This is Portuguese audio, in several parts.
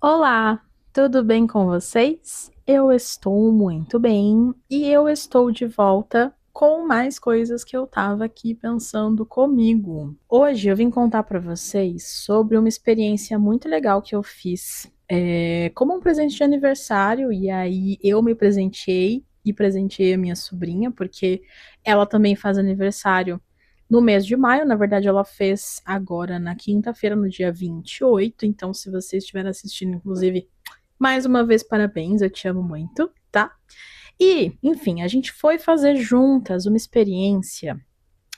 Olá, tudo bem com vocês? Eu estou muito bem e eu estou de volta com mais coisas que eu estava aqui pensando comigo. Hoje eu vim contar para vocês sobre uma experiência muito legal que eu fiz como um presente de aniversário, e aí eu me presenteei e presenteei a minha sobrinha, porque ela também faz aniversário no mês de maio. Na verdade, ela fez agora na quinta-feira, no dia 28. Então, se você estiver assistindo, inclusive, mais uma vez, parabéns, eu te amo muito, tá? E, enfim, a gente foi fazer juntas uma experiência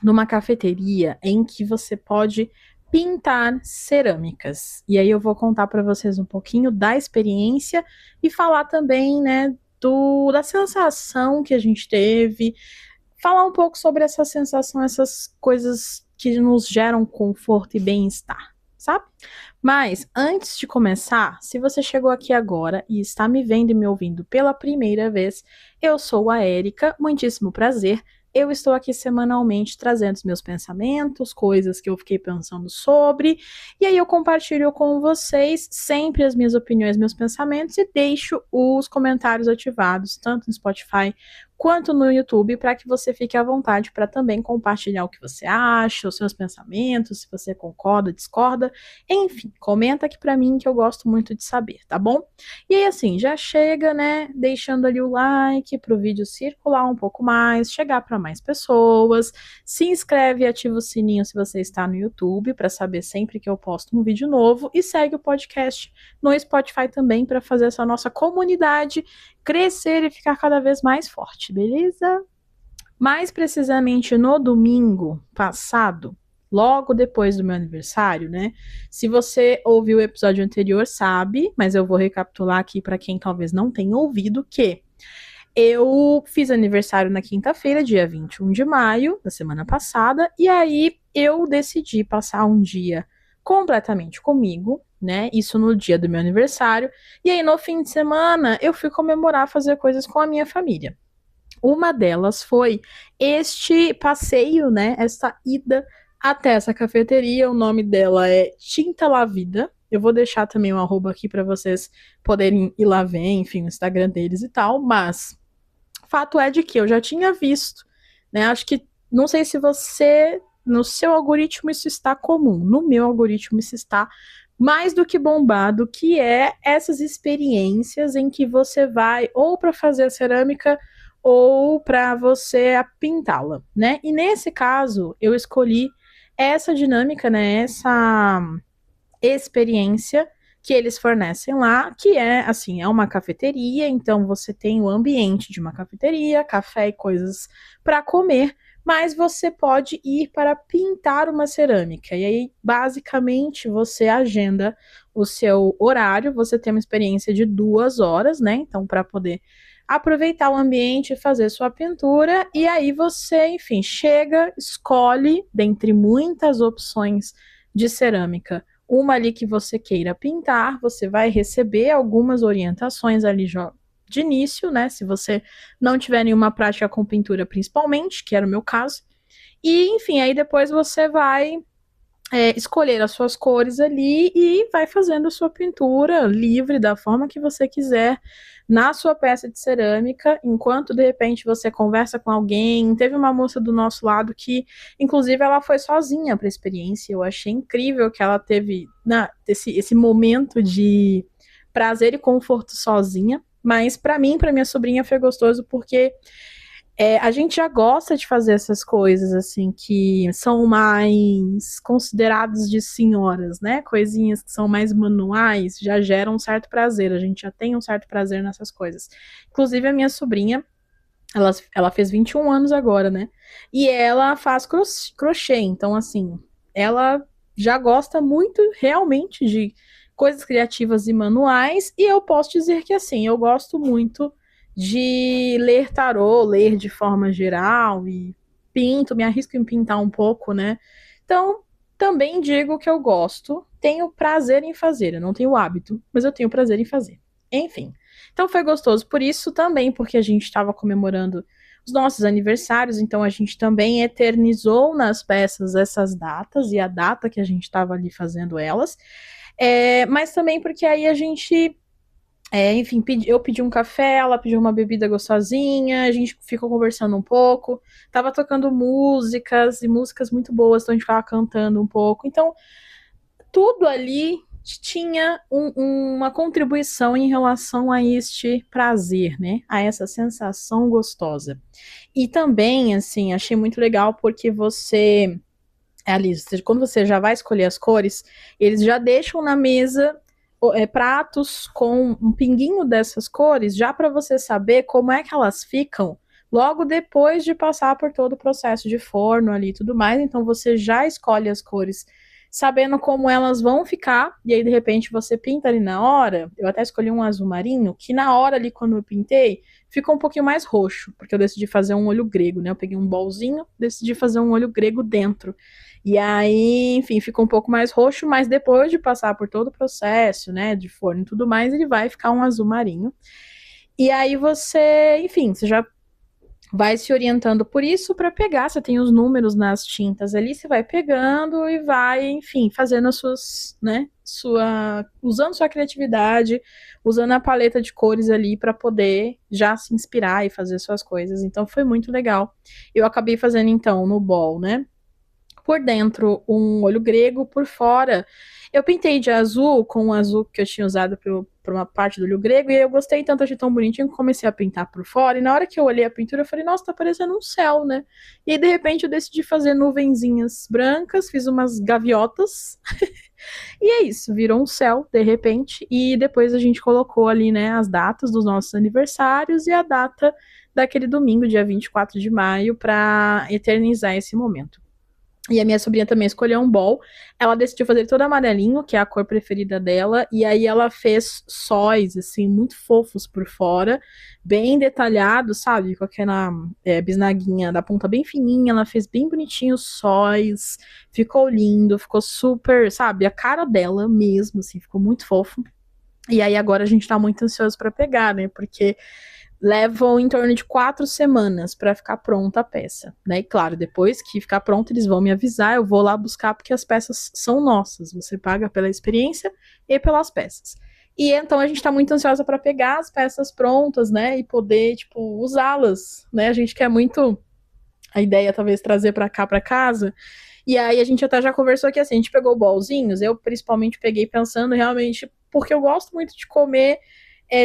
numa cafeteria em que você pode pintar cerâmicas. E aí eu vou contar para vocês um pouquinho da experiência e falar também, né, da sensação que a gente teve, falar um pouco sobre essa sensação, essas coisas que nos geram conforto e bem-estar, sabe? Mas antes de começar, se você chegou aqui agora e está me vendo e me ouvindo pela primeira vez, eu sou a Érica, muitíssimo prazer. Eu estou aqui semanalmente trazendo os meus pensamentos, coisas que eu fiquei pensando sobre, e aí eu compartilho com vocês sempre as minhas opiniões, meus pensamentos, e deixo os comentários ativados, tanto no Spotify quanto no YouTube, para que você fique à vontade para também compartilhar o que você acha, os seus pensamentos, se você concorda, discorda, enfim, comenta aqui para mim que eu gosto muito de saber, tá bom? E aí, assim, já chega, né, deixando ali o like pro vídeo circular um pouco mais, chegar para mais pessoas, se inscreve e ativa o sininho se você está no YouTube para saber sempre que eu posto um vídeo novo, e segue o podcast no Spotify também para fazer essa nossa comunidade crescer e ficar cada vez mais forte, beleza? Mais precisamente no domingo passado, logo depois do meu aniversário, né? Se você ouviu o episódio anterior, sabe, mas eu vou recapitular aqui para quem talvez não tenha ouvido, que eu fiz aniversário na quinta-feira, dia 21 de maio, da semana passada, e aí eu decidi passar um dia completamente comigo, né? Isso no dia do meu aniversário. E aí no fim de semana eu fui comemorar, fazer coisas com a minha família. Uma delas foi este passeio, né? Essa ida até essa cafeteria. O nome dela é Tinta La Vida. Eu vou deixar também um arroba aqui para vocês poderem ir lá ver, enfim, o Instagram deles e tal. Mas fato é de que eu já tinha visto, né? Acho que, não sei se você, no seu algoritmo isso está comum, no meu algoritmo isso está mais do que bombado, que é essas experiências em que você vai ou para fazer a cerâmica ou para você pintá-la, né? E nesse caso, eu escolhi essa dinâmica, né? Essa experiência que eles fornecem lá, que é assim, é uma cafeteria, então você tem o ambiente de uma cafeteria, café e coisas para comer, mas você pode ir para pintar uma cerâmica. E aí, basicamente, você agenda o seu horário, você tem uma experiência de 2 horas, né? Então, para poder aproveitar o ambiente e fazer sua pintura, e aí você, enfim, chega, escolhe dentre muitas opções de cerâmica uma ali que você queira pintar, você vai receber algumas orientações ali de início, né? Se você não tiver nenhuma prática com pintura, principalmente, que era o meu caso. E, enfim, aí depois você vai escolher as suas cores ali e vai fazendo a sua pintura livre da forma que você quiser na sua peça de cerâmica, enquanto de repente você conversa com alguém. Teve uma moça do nosso lado que, inclusive, ela foi sozinha para a experiência. Eu achei incrível que ela teve esse momento de prazer e conforto sozinha. Mas para mim, para minha sobrinha, foi gostoso porque a gente já gosta de fazer essas coisas, assim, que são mais consideradas de senhoras, né? Coisinhas que são mais manuais, já geram um certo prazer. A gente já tem um certo prazer nessas coisas. Inclusive, a minha sobrinha, ela fez 21 anos agora, né? E ela faz crochê. Então, assim, ela já gosta muito, realmente, de coisas criativas e manuais. E eu posso dizer que, assim, eu gosto muito de ler tarô, ler de forma geral, e pinto, me arrisco em pintar um pouco, né? Então, também digo que eu gosto, tenho prazer em fazer. Eu não tenho hábito, mas eu tenho prazer em fazer. Enfim, então foi gostoso por isso também, porque a gente estava comemorando os nossos aniversários, então a gente também eternizou nas peças essas datas e a data que a gente estava ali fazendo elas. Mas também porque aí a gente enfim, eu pedi um café, ela pediu uma bebida gostosinha, a gente ficou conversando um pouco, tava tocando músicas, e músicas muito boas, então a gente ficava cantando um pouco. Então, tudo ali tinha uma contribuição em relação a este prazer, né? A essa sensação gostosa. E também, assim, achei muito legal porque ali, quando você já vai escolher as cores, eles já deixam na mesa pratos com um pinguinho dessas cores, já para você saber como é que elas ficam logo depois de passar por todo o processo de forno ali e tudo mais. Então você já escolhe as cores sabendo como elas vão ficar, e aí de repente você pinta ali na hora. Eu até escolhi um azul marinho, que na hora ali quando eu pintei, ficou um pouquinho mais roxo, porque eu decidi fazer um olho grego, né? Eu peguei um bolzinho, decidi fazer um olho grego dentro. E aí, enfim, ficou um pouco mais roxo, mas depois de passar por todo o processo, né, de forno e tudo mais, ele vai ficar um azul marinho. E aí você, enfim, você já vai se orientando por isso para pegar. Você tem os números nas tintas ali, você vai pegando e vai, enfim, fazendo as suas, né, usando sua criatividade, usando a paleta de cores ali para poder já se inspirar e fazer suas coisas. Então foi muito legal. Eu acabei fazendo então no bol, né? Por dentro um olho grego, por fora eu pintei de azul com o azul que eu tinha usado para uma parte do olho grego, e eu gostei tanto, achei tão bonitinho que comecei a pintar por fora, e na hora que eu olhei a pintura eu falei, nossa, tá parecendo um céu, né? E aí de repente eu decidi fazer nuvenzinhas brancas, fiz umas gaviotas, e é isso, virou um céu de repente, e depois a gente colocou ali, né, as datas dos nossos aniversários e a data daquele domingo, dia 24 de maio, para eternizar esse momento. E a minha sobrinha também escolheu um bol. Ela decidiu fazer todo amarelinho, que é a cor preferida dela. E aí ela fez sóis, assim, muito fofos por fora. Bem detalhados, sabe? Com aquela bisnaguinha da ponta bem fininha. Ela fez bem bonitinho os sóis. Ficou lindo, ficou super, sabe? A cara dela mesmo, assim, ficou muito fofo. E aí agora a gente tá muito ansioso para pegar, né? Porque levam em torno de 4 semanas para ficar pronta a peça, né? E claro, depois que ficar pronta, eles vão me avisar, eu vou lá buscar, porque as peças são nossas. Você paga pela experiência e pelas peças. E então a gente está muito ansiosa para pegar as peças prontas, né? E poder, tipo, usá-las, né? A gente quer muito a ideia, talvez, trazer para cá, para casa. E aí a gente até já conversou aqui assim, a gente pegou bolzinhos, eu principalmente peguei pensando realmente, porque eu gosto muito de comer,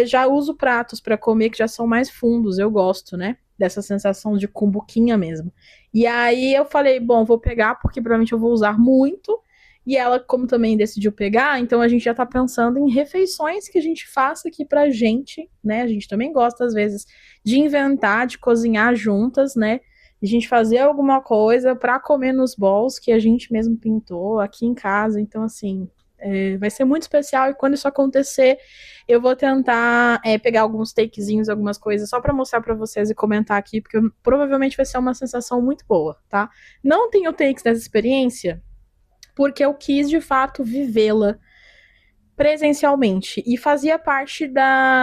já uso pratos para comer que já são mais fundos, eu gosto, né? Dessa sensação de cumbuquinha mesmo. E aí eu falei, bom, vou pegar porque provavelmente eu vou usar muito. E ela, como também decidiu pegar, então a gente já tá pensando em refeições que a gente faça aqui pra gente, né? A gente também gosta, às vezes, de inventar, de cozinhar juntas, né? A gente fazer alguma coisa para comer nos bowls que a gente mesmo pintou aqui em casa. Então, assim, vai ser muito especial. E quando isso acontecer, eu vou tentar pegar alguns takezinhos, algumas coisas, só para mostrar para vocês e comentar aqui, porque provavelmente vai ser uma sensação muito boa, tá? Não tenho takes dessa experiência, porque eu quis de fato vivê-la presencialmente, e fazia parte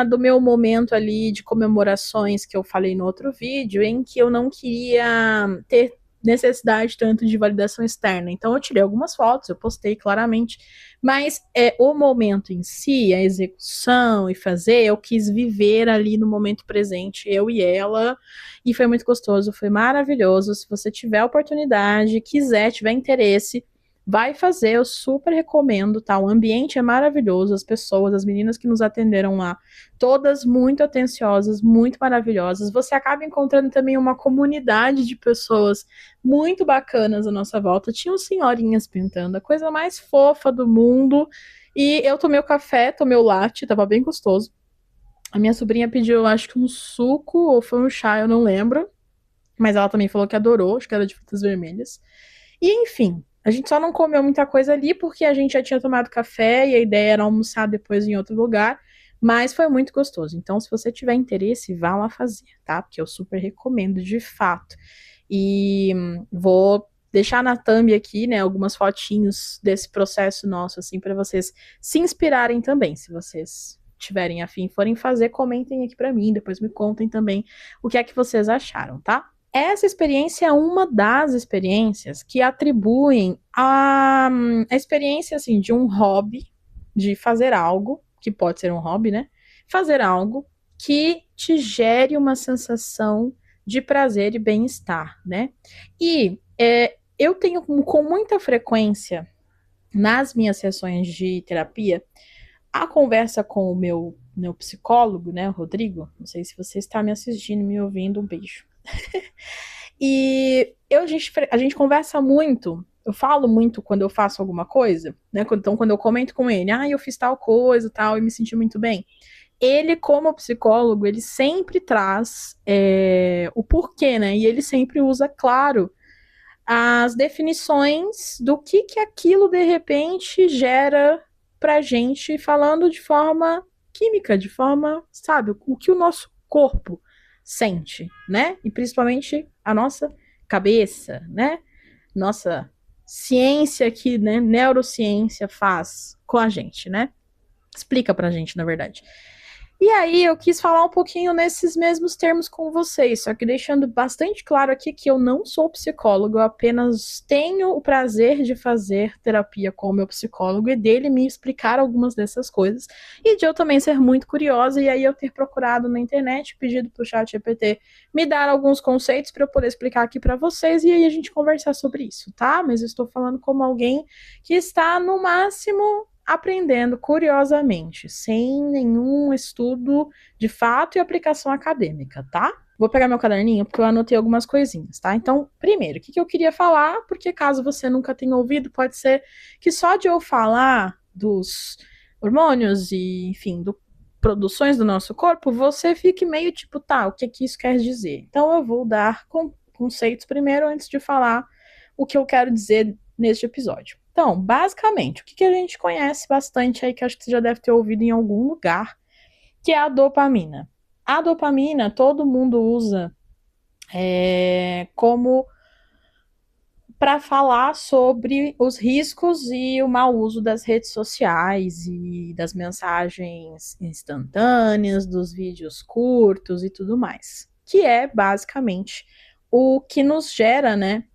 do meu momento ali de comemorações que eu falei no outro vídeo, em que eu não queria ter necessidade tanto de validação externa. Então eu tirei algumas fotos, eu postei claramente, mas o momento em si, a execução e fazer, eu quis viver ali no momento presente, eu e ela, e foi muito gostoso, foi maravilhoso. Se você tiver oportunidade, quiser, tiver interesse, vai fazer, eu super recomendo, tá? O ambiente é maravilhoso, as pessoas, as meninas que nos atenderam lá, todas muito atenciosas, muito maravilhosas. Você acaba encontrando também uma comunidade de pessoas muito bacanas à nossa volta. Tinham senhorinhas pintando, a coisa mais fofa do mundo. E eu tomei o café, tomei o latte, tava bem gostoso. A minha sobrinha pediu, acho que um suco ou foi um chá, eu não lembro. Mas ela também falou que adorou, acho que era de frutas vermelhas. E enfim, a gente só não comeu muita coisa ali porque a gente já tinha tomado café e a ideia era almoçar depois em outro lugar, mas foi muito gostoso. Então, se você tiver interesse, vá lá fazer, tá? Porque eu super recomendo, de fato. E vou deixar na thumb aqui, né, algumas fotinhos desse processo nosso, assim, para vocês se inspirarem também. Se vocês tiverem afim, forem fazer, comentem aqui para mim, depois me contem também o que é que vocês acharam, tá? Essa experiência é uma das experiências que atribuem a experiência assim, de um hobby, de fazer algo, que pode ser um hobby, né? Fazer algo que te gere uma sensação de prazer e bem-estar, né? E eu tenho com muita frequência, nas minhas sessões de terapia, a conversa com o meu psicólogo, né, o Rodrigo. Não sei se você está me assistindo, me ouvindo, um beijo. E a gente conversa muito. Eu falo muito quando eu faço alguma coisa, né? Então, quando eu comento com ele, eu fiz tal coisa, tal, e me senti muito bem. Ele, como psicólogo, ele sempre traz o porquê, né? E ele sempre usa, claro, as definições do que aquilo de repente gera pra gente, falando de forma química, de forma, sabe, o que o nosso corpo sente, né? E principalmente a nossa cabeça, né? Nossa ciência aqui, né? Neurociência faz com a gente, né? Explica pra gente, na verdade. E aí eu quis falar um pouquinho nesses mesmos termos com vocês, só que deixando bastante claro aqui que eu não sou psicólogo, eu apenas tenho o prazer de fazer terapia com o meu psicólogo e dele me explicar algumas dessas coisas, e de eu também ser muito curiosa, e aí eu ter procurado na internet, pedido pro ChatGPT me dar alguns conceitos para eu poder explicar aqui para vocês, e aí a gente conversar sobre isso, tá? Mas eu estou falando como alguém que está no máximo aprendendo curiosamente, sem nenhum estudo de fato e aplicação acadêmica, tá? Vou pegar meu caderninho porque eu anotei algumas coisinhas, tá? Então, primeiro, o que eu queria falar, porque caso você nunca tenha ouvido, pode ser que só de eu falar dos hormônios e, enfim, produções do nosso corpo, você fique meio tipo, tá, o que isso quer dizer? Então, eu vou dar conceitos primeiro antes de falar o que eu quero dizer neste episódio. Então, basicamente, o que a gente conhece bastante aí, que acho que você já deve ter ouvido em algum lugar, que é a dopamina. A dopamina todo mundo usa como para falar sobre os riscos e o mau uso das redes sociais e das mensagens instantâneas, dos vídeos curtos e tudo mais, que é basicamente o que nos gera, né,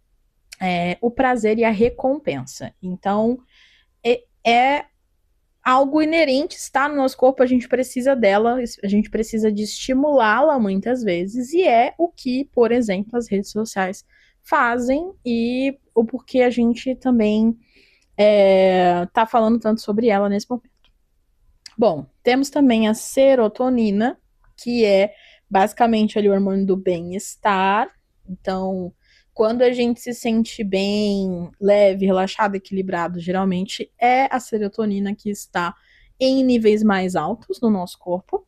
o prazer e a recompensa. Então, é algo inerente, está no nosso corpo, a gente precisa dela, a gente precisa de estimulá-la muitas vezes, e é o que, por exemplo, as redes sociais fazem e o porquê a gente também tá falando tanto sobre ela nesse momento. Bom, temos também a serotonina, que é basicamente ali o hormônio do bem-estar. Então, quando a gente se sente bem, leve, relaxado, equilibrado, geralmente é a serotonina que está em níveis mais altos no nosso corpo.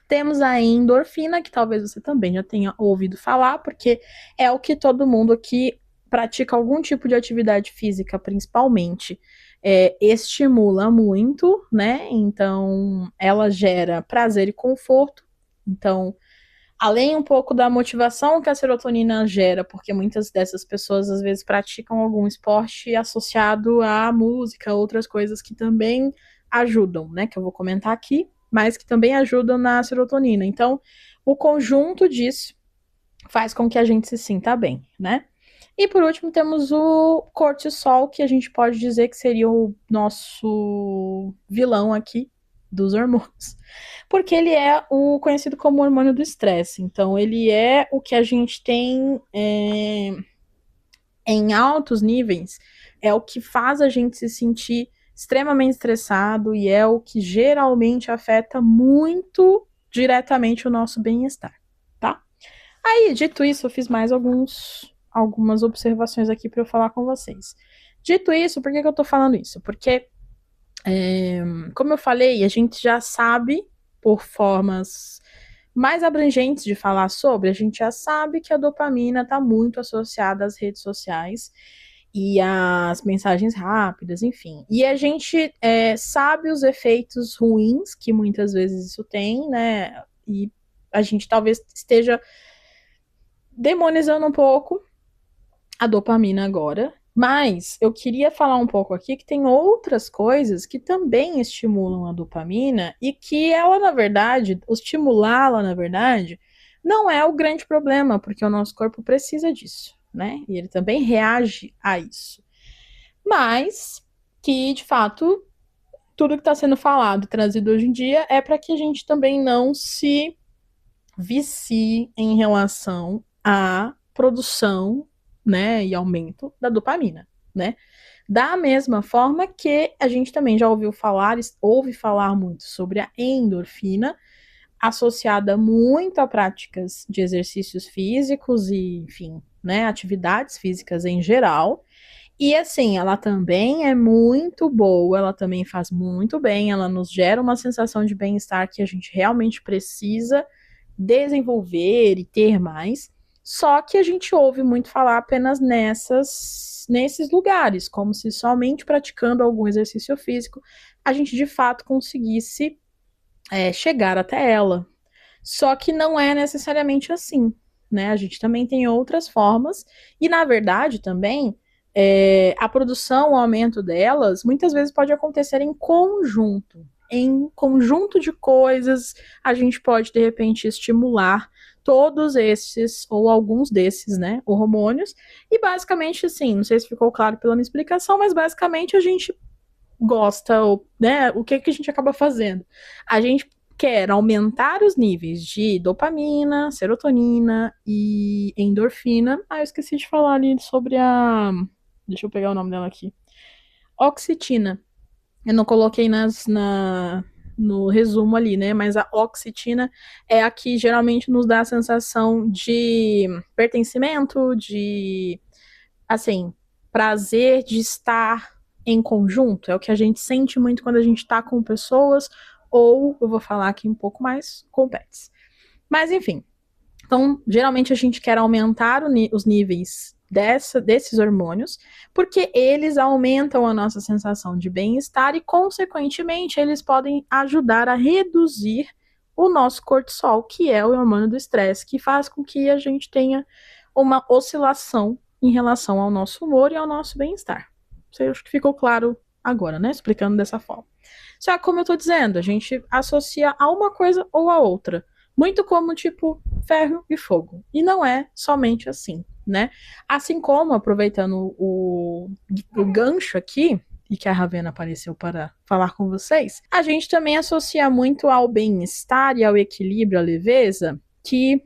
Temos a endorfina, que talvez você também já tenha ouvido falar, porque é o que todo mundo que pratica algum tipo de atividade física, principalmente, estimula muito, né? Então, ela gera prazer e conforto. Então, além um pouco da motivação que a serotonina gera, porque muitas dessas pessoas às vezes praticam algum esporte associado à música, outras coisas que também ajudam, né? Que eu vou comentar aqui, mas que também ajudam na serotonina. Então, o conjunto disso faz com que a gente se sinta bem, né? E por último, temos o cortisol, que a gente pode dizer que seria o nosso vilão aqui dos hormônios. Porque ele é o conhecido como hormônio do estresse. Então, ele é o que a gente tem em altos níveis, é o que faz a gente se sentir extremamente estressado e é o que geralmente afeta muito diretamente o nosso bem-estar, tá? Aí, dito isso, eu fiz mais algumas observações aqui para eu falar com vocês. Dito isso, por que eu tô falando isso? Porque, como eu falei, a gente já sabe, por formas mais abrangentes de falar sobre, a gente já sabe que a dopamina está muito associada às redes sociais e às mensagens rápidas, enfim. E a gente sabe os efeitos ruins que muitas vezes isso tem, né? E a gente talvez esteja demonizando um pouco a dopamina agora, mas eu queria falar um pouco aqui que tem outras coisas que também estimulam a dopamina e que ela, na verdade, estimulá-la, na verdade, não é o grande problema, porque o nosso corpo precisa disso, né? E ele também reage a isso. Mas que, de fato, tudo que está sendo falado, trazido hoje em dia, é para que a gente também não se vicie em relação à produção, né, e aumento da dopamina, né? Da mesma forma que a gente também já ouve falar muito sobre a endorfina, associada muito a práticas de exercícios físicos e, enfim, né, atividades físicas em geral. E assim, ela também é muito boa, ela também faz muito bem, ela nos gera uma sensação de bem-estar que a gente realmente precisa desenvolver e ter mais. Só que a gente ouve muito falar apenas nesses lugares, como se somente praticando algum exercício físico a gente de fato conseguisse chegar até ela. Só que não é necessariamente assim, né? A gente também tem outras formas, e na verdade também a produção, o aumento delas, muitas vezes pode acontecer em conjunto. Em conjunto de coisas, a gente pode, de repente, estimular todos esses, ou alguns desses, né, hormônios, e basicamente, assim, não sei se ficou claro pela minha explicação, mas basicamente a gente gosta, né, o que a gente acaba fazendo? A gente quer aumentar os níveis de dopamina, serotonina e endorfina. Ah, eu esqueci de falar ali sobre a... Deixa eu pegar o nome dela aqui. Oxitina. Eu não coloquei no resumo ali, né? Mas a oxitina é a que geralmente nos dá a sensação de pertencimento, de, assim, prazer de estar em conjunto. É o que a gente sente muito quando a gente está com pessoas, ou eu vou falar aqui um pouco mais com pets. Mas enfim, então geralmente a gente quer aumentar os níveis desses hormônios, porque eles aumentam a nossa sensação de bem-estar e, consequentemente, eles podem ajudar a reduzir o nosso cortisol, que é o hormônio do estresse, que faz com que a gente tenha uma oscilação em relação ao nosso humor e ao nosso bem-estar. Acho que ficou claro agora, né? Explicando dessa forma. Só que, como eu tô dizendo, a gente associa a uma coisa ou a outra. Muito como, tipo, ferro e fogo. E não é somente assim, né? Assim como, aproveitando o gancho aqui, e que a Ravena apareceu para falar com vocês, a gente também associa muito ao bem-estar e ao equilíbrio, à leveza, que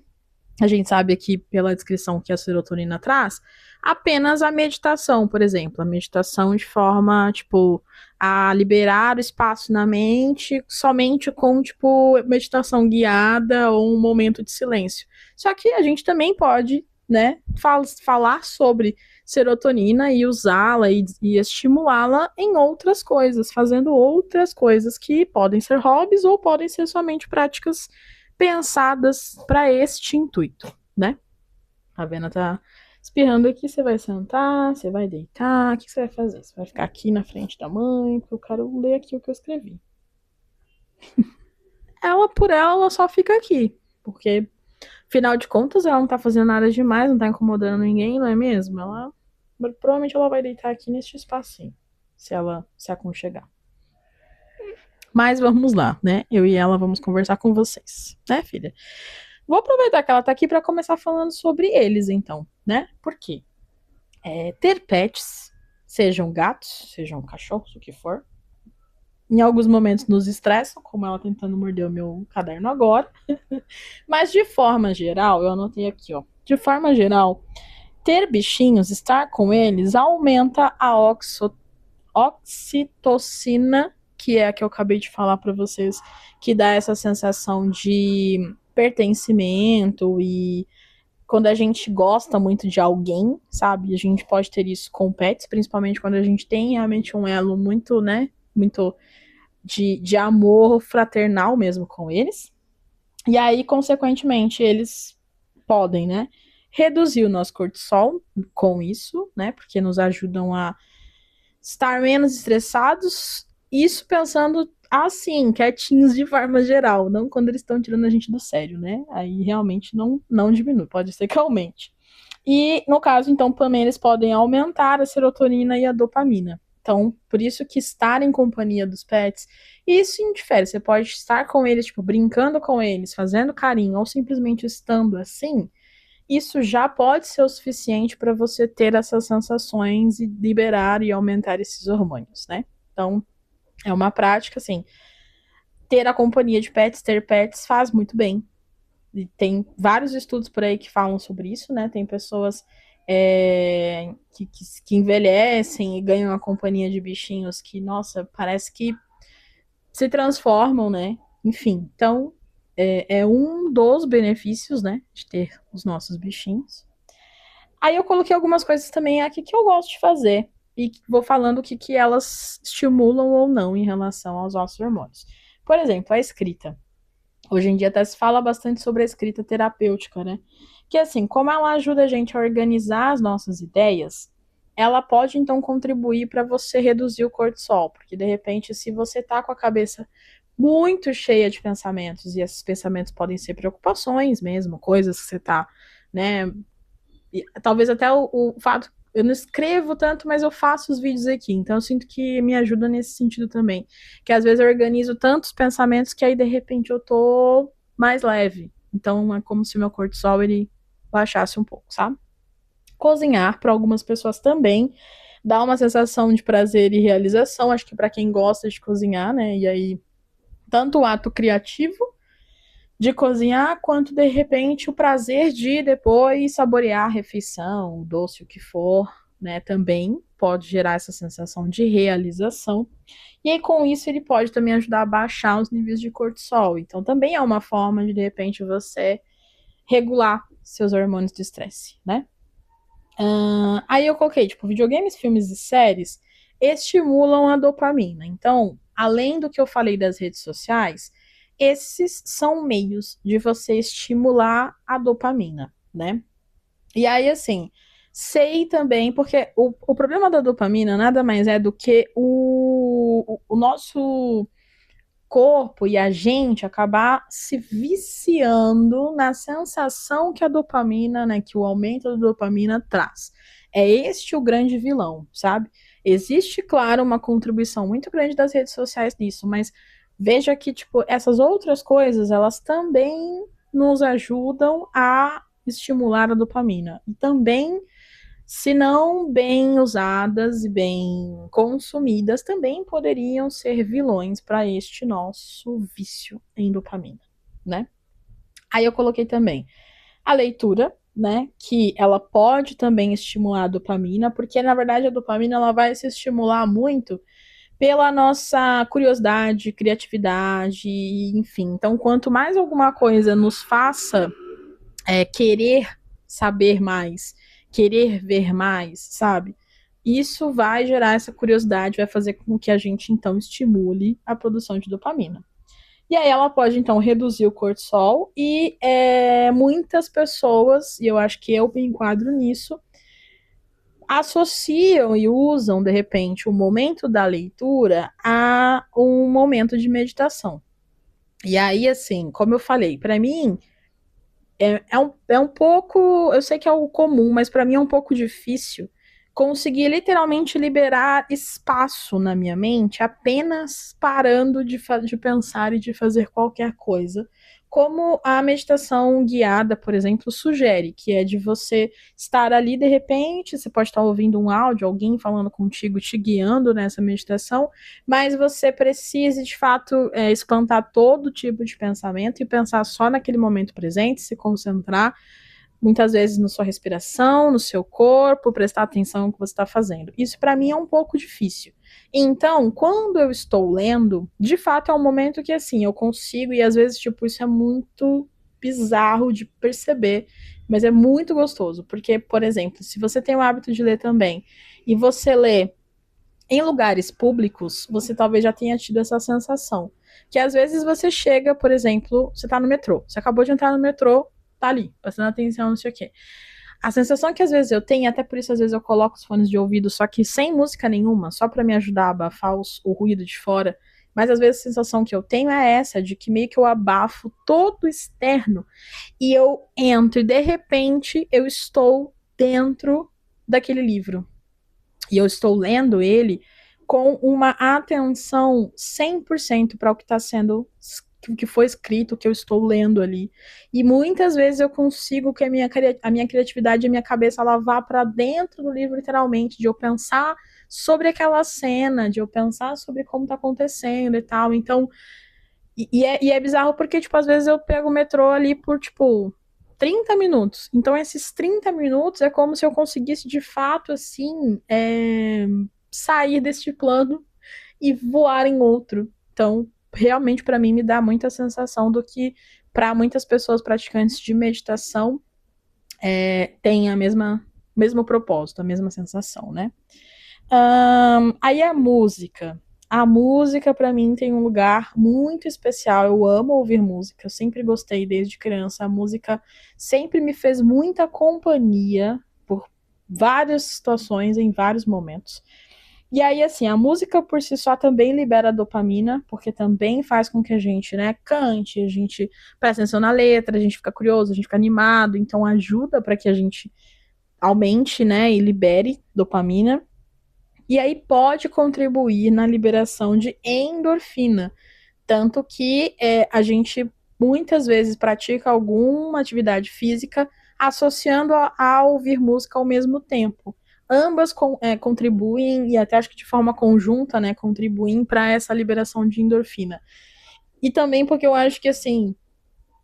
a gente sabe aqui pela descrição que a serotonina traz, apenas a meditação, por exemplo, a meditação de forma, tipo, a liberar o espaço na mente somente com, tipo, meditação guiada ou um momento de silêncio. Só que a gente também pode, né, falar sobre serotonina e usá-la e estimulá-la em outras coisas, fazendo outras coisas que podem ser hobbies ou podem ser somente práticas pensadas para este intuito, né? A Vena tá espirrando aqui, você vai sentar, você vai deitar, o que você vai fazer? Você vai ficar aqui na frente da mãe, porque eu quero ler aqui o que eu escrevi. Ela só fica aqui, porque, afinal de contas, ela não tá fazendo nada demais, não tá incomodando ninguém, não é mesmo? Provavelmente ela vai deitar aqui neste espacinho, se ela se aconchegar. Mas vamos lá, né? Eu e ela vamos conversar com vocês, né, filha? Vou aproveitar que ela tá aqui para começar falando sobre eles, então, né? Por quê? Ter pets, sejam gatos, sejam cachorros, o que for, em alguns momentos nos estressam, como ela tentando morder o meu caderno agora. Mas de forma geral, eu anotei aqui, ó. De forma geral, ter bichinhos, estar com eles, aumenta a oxitocina, que é a que eu acabei de falar para vocês, que dá essa sensação de pertencimento e quando a gente gosta muito de alguém, sabe? A gente pode ter isso com pets, principalmente quando a gente tem realmente um elo muito, né? Muito de amor fraternal mesmo com eles. E aí, consequentemente, eles podem, né? Reduzir o nosso cortisol com isso, né? Porque nos ajudam a estar menos estressados. Isso pensando assim, quietinhos de forma geral, não quando eles estão tirando a gente do sério, né? Aí realmente não diminui, pode ser que aumente. E no caso, então, também eles podem aumentar a serotonina e a dopamina. Então, por isso que estar em companhia dos pets, isso indifere. Você pode estar com eles, tipo, brincando com eles, fazendo carinho, ou simplesmente estando assim. Isso já pode ser o suficiente para você ter essas sensações e liberar e aumentar esses hormônios, né? Então, É uma prática, assim, ter a companhia de pets, ter pets faz muito bem. E tem vários estudos por aí que falam sobre isso, né? Tem pessoas que envelhecem e ganham a companhia de bichinhos que, nossa, parece que se transformam, né? Enfim, então é um dos benefícios, né, de ter os nossos bichinhos. Aí eu coloquei algumas coisas também aqui que eu gosto de fazer e vou falando o que elas estimulam ou não em relação aos nossos hormônios. Por exemplo, a escrita. Hoje em dia até se fala bastante sobre a escrita terapêutica, né? Que assim, como ela ajuda a gente a organizar as nossas ideias, ela pode então contribuir para você reduzir o cortisol, porque de repente, se você tá com a cabeça muito cheia de pensamentos, e esses pensamentos podem ser preocupações mesmo, coisas que você tá, né? E, talvez até o fato. Eu não escrevo tanto, mas eu faço os vídeos aqui. Então eu sinto que me ajuda nesse sentido também. Que às vezes eu organizo tantos pensamentos que aí de repente eu tô mais leve. Então é como se meu cortisol ele baixasse um pouco, sabe? Cozinhar para algumas pessoas também dá uma sensação de prazer e realização. Acho que para quem gosta de cozinhar, né? E aí tanto o ato criativo de cozinhar, quanto de repente o prazer de depois saborear a refeição, o doce, o que for, né? Também pode gerar essa sensação de realização. E aí, com isso, ele pode também ajudar a baixar os níveis de cortisol. Então, também é uma forma de repente, você regular seus hormônios de estresse, né? Aí eu coloquei, tipo, videogames, filmes e séries estimulam a dopamina. Então, além do que eu falei das redes sociais, esses são meios de você estimular a dopamina, né? E aí, assim, sei também, porque o problema da dopamina nada mais é do que o nosso corpo e a gente acabar se viciando na sensação que a dopamina, né, que o aumento da dopamina traz. É este o grande vilão, sabe? Existe, claro, uma contribuição muito grande das redes sociais nisso, mas veja que, tipo, essas outras coisas, elas também nos ajudam a estimular a dopamina. E também, se não bem usadas e bem consumidas, também poderiam ser vilões para este nosso vício em dopamina, né? Aí eu coloquei também a leitura, né, que ela pode também estimular a dopamina, porque na verdade a dopamina ela vai se estimular muito pela nossa curiosidade, criatividade, enfim. Então, quanto mais alguma coisa nos faça querer saber mais, querer ver mais, sabe? Isso vai gerar essa curiosidade, vai fazer com que a gente então estimule a produção de dopamina. E aí ela pode então reduzir o cortisol e muitas pessoas, e eu acho que eu me enquadro nisso, associam e usam de repente o momento da leitura a um momento de meditação. E aí, assim, como eu falei, para mim é um pouco. Eu sei que é o comum, mas para mim é um pouco difícil conseguir literalmente liberar espaço na minha mente apenas parando de pensar e de fazer qualquer coisa. Como a meditação guiada, por exemplo, sugere, que é de você estar ali de repente, você pode estar ouvindo um áudio, alguém falando contigo, te guiando nessa meditação, mas você precisa de fato espantar todo tipo de pensamento e pensar só naquele momento presente, se concentrar muitas vezes na sua respiração, no seu corpo, prestar atenção no que você está fazendo. Isso para mim é um pouco difícil. Então, quando eu estou lendo, de fato é um momento que assim, eu consigo, e às vezes, tipo, isso é muito bizarro de perceber, mas é muito gostoso, porque, por exemplo, se você tem o hábito de ler também, e você lê em lugares públicos, você talvez já tenha tido essa sensação. Que às vezes você chega, por exemplo, você tá no metrô, você acabou de entrar no metrô, tá ali, prestando atenção, não sei o quê. A sensação que às vezes eu tenho, até por isso às vezes eu coloco os fones de ouvido, só que sem música nenhuma, só para me ajudar a abafar o ruído de fora, mas às vezes a sensação que eu tenho é essa, de que meio que eu abafo todo o externo e eu entro e de repente eu estou dentro daquele livro. E eu estou lendo ele com uma atenção 100% para o que está sendo, o que foi escrito, o que eu estou lendo ali. E muitas vezes eu consigo que a minha criatividade, a minha cabeça, ela vá para dentro do livro, literalmente, de eu pensar sobre aquela cena, de eu pensar sobre como tá acontecendo e tal. Então, e é bizarro porque, tipo, às vezes eu pego o metrô ali por, tipo, 30 minutos. Então, esses 30 minutos é como se eu conseguisse, de fato, assim, sair deste plano e voar em outro. Então, realmente, para mim, me dá muita sensação do que, para muitas pessoas praticantes de meditação, tem a mesmo propósito, a mesma sensação, né? Aí a música. A música, para mim, tem um lugar muito especial. Eu amo ouvir música. Eu sempre gostei desde criança. A música sempre me fez muita companhia por várias situações, em vários momentos. E aí, assim, a música por si só também libera dopamina, porque também faz com que a gente, né, cante, a gente preste atenção na letra, a gente fica curioso, a gente fica animado. Então, ajuda para que a gente aumente, né, e libere dopamina. E aí pode contribuir na liberação de endorfina. Tanto que a gente muitas vezes pratica alguma atividade física associando a ouvir música ao mesmo tempo. Ambas contribuem, e até acho que de forma conjunta, né, contribuem para essa liberação de endorfina. E também porque eu acho que, assim,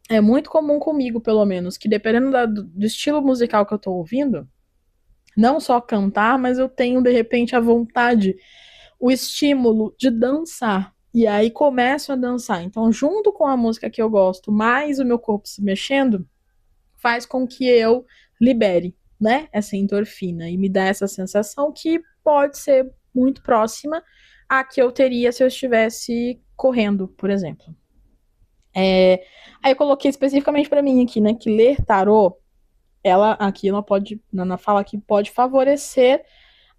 é muito comum comigo, pelo menos, que dependendo do estilo musical que eu estou ouvindo, não só cantar, mas eu tenho, de repente, a vontade, o estímulo de dançar. E aí começo a dançar. Então, junto com a música que eu gosto, mais o meu corpo se mexendo, faz com que eu libere, né, essa endorfina e me dá essa sensação que pode ser muito próxima à que eu teria se eu estivesse correndo, por exemplo. Aí eu coloquei especificamente para mim aqui, né, que ler tarô, ela pode, na fala que pode favorecer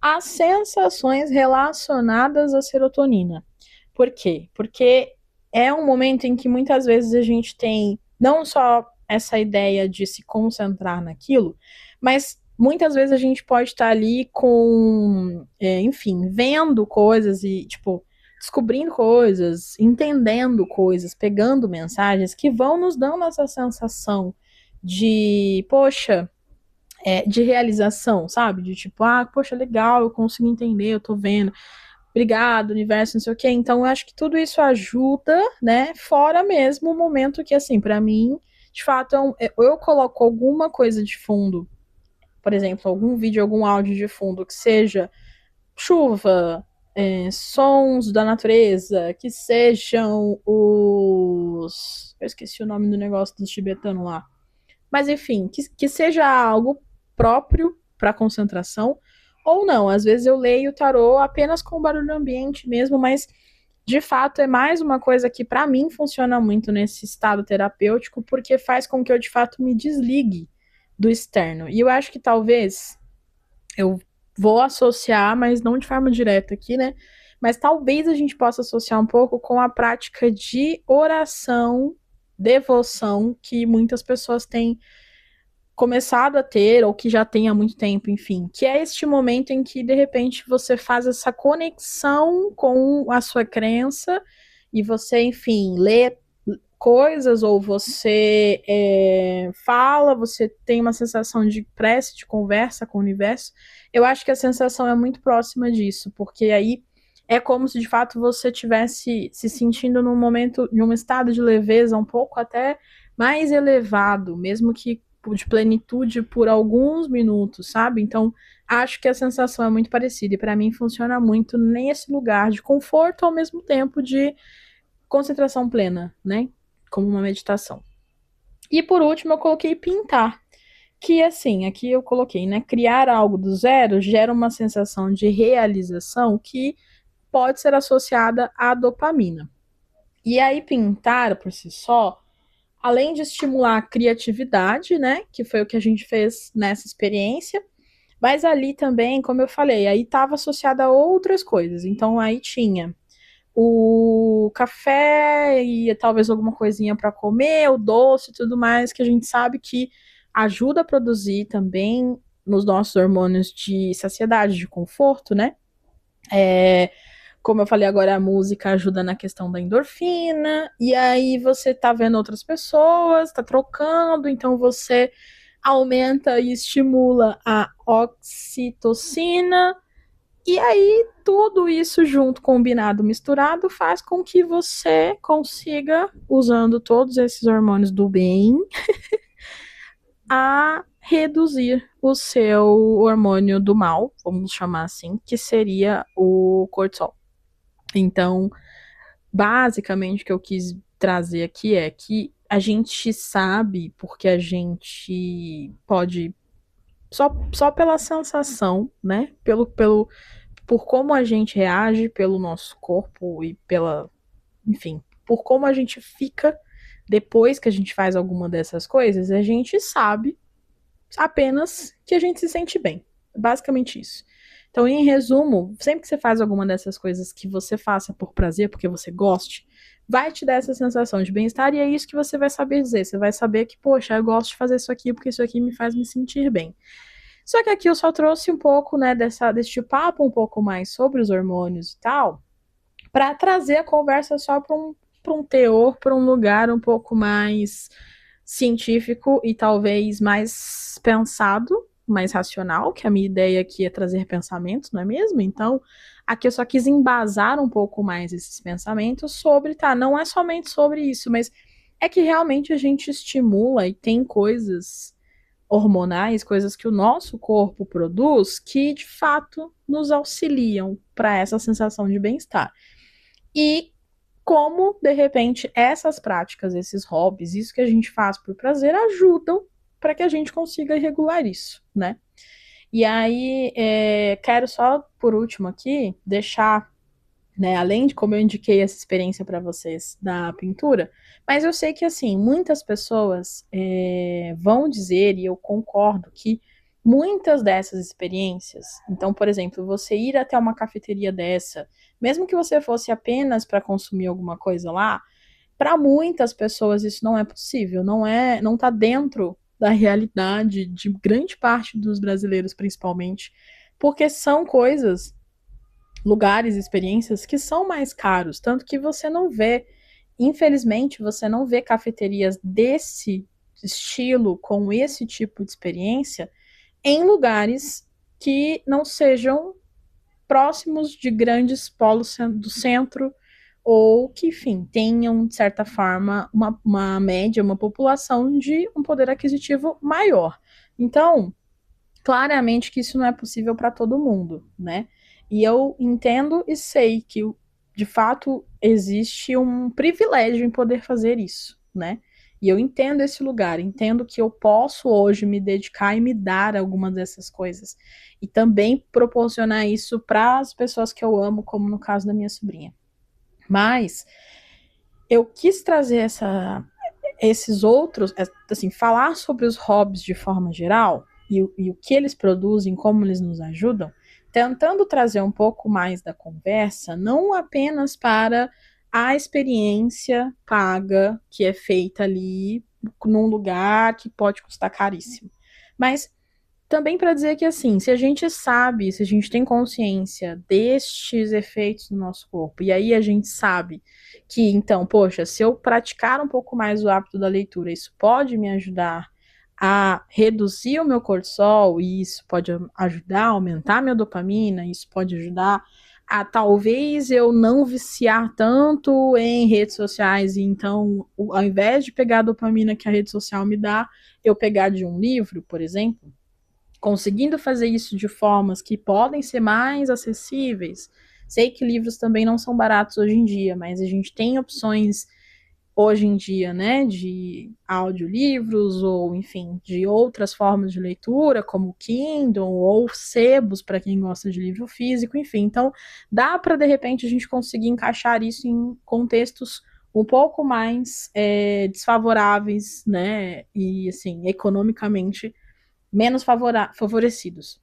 as sensações relacionadas à serotonina. Por quê? Porque é um momento em que muitas vezes a gente tem não só essa ideia de se concentrar naquilo, mas muitas vezes a gente pode estar ali com, enfim, vendo coisas e, tipo, descobrindo coisas, entendendo coisas, pegando mensagens que vão nos dando essa sensação de, poxa, de realização, sabe? De tipo, poxa, legal, eu consigo entender, eu tô vendo. Obrigado, universo, não sei o quê. Então, eu acho que tudo isso ajuda, né? Fora mesmo o momento que, assim, para mim, de fato, eu coloco alguma coisa de fundo, por exemplo, algum vídeo, algum áudio de fundo que seja chuva, sons da natureza, que sejam os. Eu esqueci o nome do negócio dos tibetanos lá. Mas enfim, que seja algo próprio para concentração, ou não. Às vezes eu leio o tarô apenas com barulho ambiente mesmo, mas de fato é mais uma coisa que para mim funciona muito nesse estado terapêutico, porque faz com que eu de fato me desligue do externo. E eu acho que talvez eu vou associar, mas não de forma direta aqui, né? Mas talvez a gente possa associar um pouco com a prática de oração, devoção que muitas pessoas têm começado a ter, ou que já tem há muito tempo, enfim, que é este momento em que, de repente, você faz essa conexão com a sua crença e você, enfim, lê coisas, ou você fala, você tem uma sensação de prece, de conversa com o universo. Eu acho que a sensação é muito próxima disso, porque aí é como se de fato você tivesse se sentindo num momento, em um estado de leveza um pouco até mais elevado, mesmo que de plenitude por alguns minutos, sabe? Então, acho que a sensação é muito parecida e para mim funciona muito nesse lugar de conforto ao mesmo tempo de concentração plena, né? Como uma meditação. E por último, eu coloquei pintar, que assim, aqui eu coloquei, né? Criar algo do zero gera uma sensação de realização que pode ser associada à dopamina. E aí, pintar por si só, além de estimular a criatividade, né? Que foi o que a gente fez nessa experiência, mas ali também, como eu falei, aí estava associada a outras coisas. Então aí tinha o café e talvez alguma coisinha para comer, o doce e tudo mais, que a gente sabe que ajuda a produzir também nos nossos hormônios de saciedade, de conforto, né? Como eu falei agora, a música ajuda na questão da endorfina, e aí você tá vendo outras pessoas, tá trocando, então você aumenta e estimula a oxitocina, E aí, tudo isso junto, combinado, misturado, faz com que você consiga, usando todos esses hormônios do bem, a reduzir o seu hormônio do mal, vamos chamar assim, que seria o cortisol. Então, basicamente, o que eu quis trazer aqui é que a gente sabe, porque a gente pode, só pela sensação, né? Por como a gente reage, pelo nosso corpo e enfim, por como a gente fica depois que a gente faz alguma dessas coisas, a gente sabe apenas que a gente se sente bem. Basicamente isso. Então, em resumo, sempre que você faz alguma dessas coisas que você faça por prazer, porque você goste, vai te dar essa sensação de bem-estar e é isso que você vai saber dizer. Você vai saber que, poxa, eu gosto de fazer isso aqui porque isso aqui me faz me sentir bem. Só que aqui eu só trouxe um pouco, né, deste papo um pouco mais sobre os hormônios e tal, para trazer a conversa só para um teor, para um lugar um pouco mais científico e talvez mais pensado, mais racional, que a minha ideia aqui é trazer pensamentos, não é mesmo? Então, aqui eu só quis embasar um pouco mais esses pensamentos sobre, tá, não é somente sobre isso, mas é que realmente a gente estimula e tem coisas hormonais, coisas que o nosso corpo produz que de fato nos auxiliam para essa sensação de bem-estar. E como, de repente, essas práticas, esses hobbies, isso que a gente faz por prazer, ajudam para que a gente consiga regular isso, né? E aí, quero só, por último aqui, deixar, né, além de como eu indiquei essa experiência para vocês da pintura, mas eu sei que, assim, muitas pessoas vão dizer, e eu concordo, que muitas dessas experiências, então, por exemplo, você ir até uma cafeteria dessa, mesmo que você fosse apenas para consumir alguma coisa lá, para muitas pessoas isso não é possível, não está dentro da realidade de grande parte dos brasileiros, principalmente, porque são coisas, lugares, experiências que são mais caros, tanto que você não vê, infelizmente, você não vê cafeterias desse estilo, com esse tipo de experiência, em lugares que não sejam próximos de grandes polos do centro ou que, enfim, tenham, de certa forma, uma média, uma população de um poder aquisitivo maior. Então, claramente que isso não é possível para todo mundo, né? E eu entendo e sei que, de fato, existe um privilégio em poder fazer isso, né? E eu entendo esse lugar, entendo que eu posso hoje me dedicar e me dar algumas dessas coisas. E também proporcionar isso para as pessoas que eu amo, como no caso da minha sobrinha. Mas eu quis trazer esses outros, assim, falar sobre os hobbies de forma geral e o que eles produzem, como eles nos ajudam, tentando trazer um pouco mais da conversa, não apenas para a experiência paga que é feita ali num lugar que pode custar caríssimo, mas também para dizer que, assim, se a gente sabe, se a gente tem consciência destes efeitos no nosso corpo, e aí a gente sabe que, então, poxa, se eu praticar um pouco mais o hábito da leitura, isso pode me ajudar a reduzir o meu cortisol, e isso pode ajudar a aumentar minha dopamina, isso pode ajudar a talvez eu não viciar tanto em redes sociais, e então, ao invés de pegar a dopamina que a rede social me dá, eu pegar de um livro, por exemplo, conseguindo fazer isso de formas que podem ser mais acessíveis. Sei que livros também não são baratos hoje em dia, mas a gente tem opções hoje em dia, né, de audiolivros ou, enfim, de outras formas de leitura, como o Kindle ou sebos para quem gosta de livro físico, enfim. Então, dá para de repente a gente conseguir encaixar isso em contextos um pouco mais desfavoráveis, né, e assim, economicamente menos favorecidos.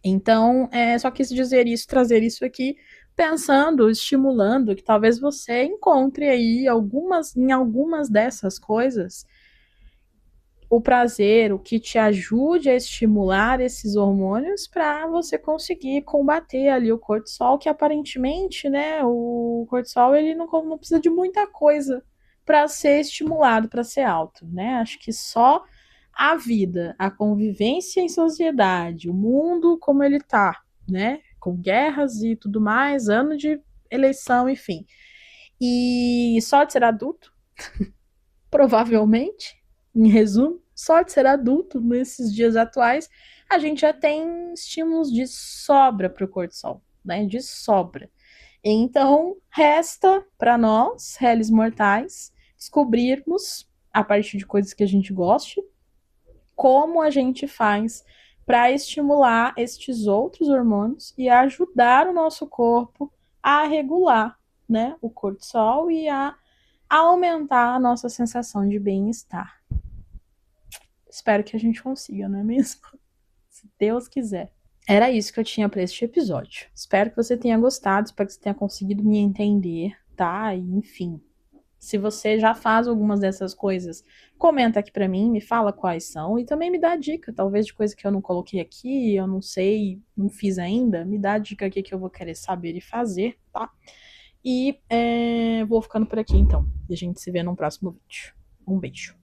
Então, só quis dizer isso, trazer isso aqui, pensando, estimulando que talvez você encontre aí em algumas dessas coisas o prazer, o que te ajude a estimular esses hormônios para você conseguir combater ali o cortisol, que aparentemente, né, o cortisol ele não precisa de muita coisa para ser estimulado, para ser alto, né? Acho que só a vida, a convivência em sociedade, o mundo como ele tá, né? com guerras e tudo mais, ano de eleição, enfim. E só de ser adulto, provavelmente, em resumo, só de ser adulto nesses dias atuais, a gente já tem estímulos de sobra para o cortisol, né? De sobra. Então, resta para nós, réis mortais, descobrirmos, a partir de coisas que a gente goste, como a gente faz para estimular estes outros hormônios e ajudar o nosso corpo a regular, né, o cortisol e a aumentar a nossa sensação de bem-estar. Espero que a gente consiga, não é mesmo? Se Deus quiser. Era isso que eu tinha para este episódio. Espero que você tenha gostado, espero que você tenha conseguido me entender, tá? E, enfim, se você já faz algumas dessas coisas, comenta aqui para mim, me fala quais são e também me dá dica, talvez de coisa que eu não coloquei aqui, eu não sei, não fiz ainda, me dá dica aqui que eu vou querer saber e fazer, tá? E vou ficando por aqui então, e a gente se vê num próximo vídeo. Um beijo.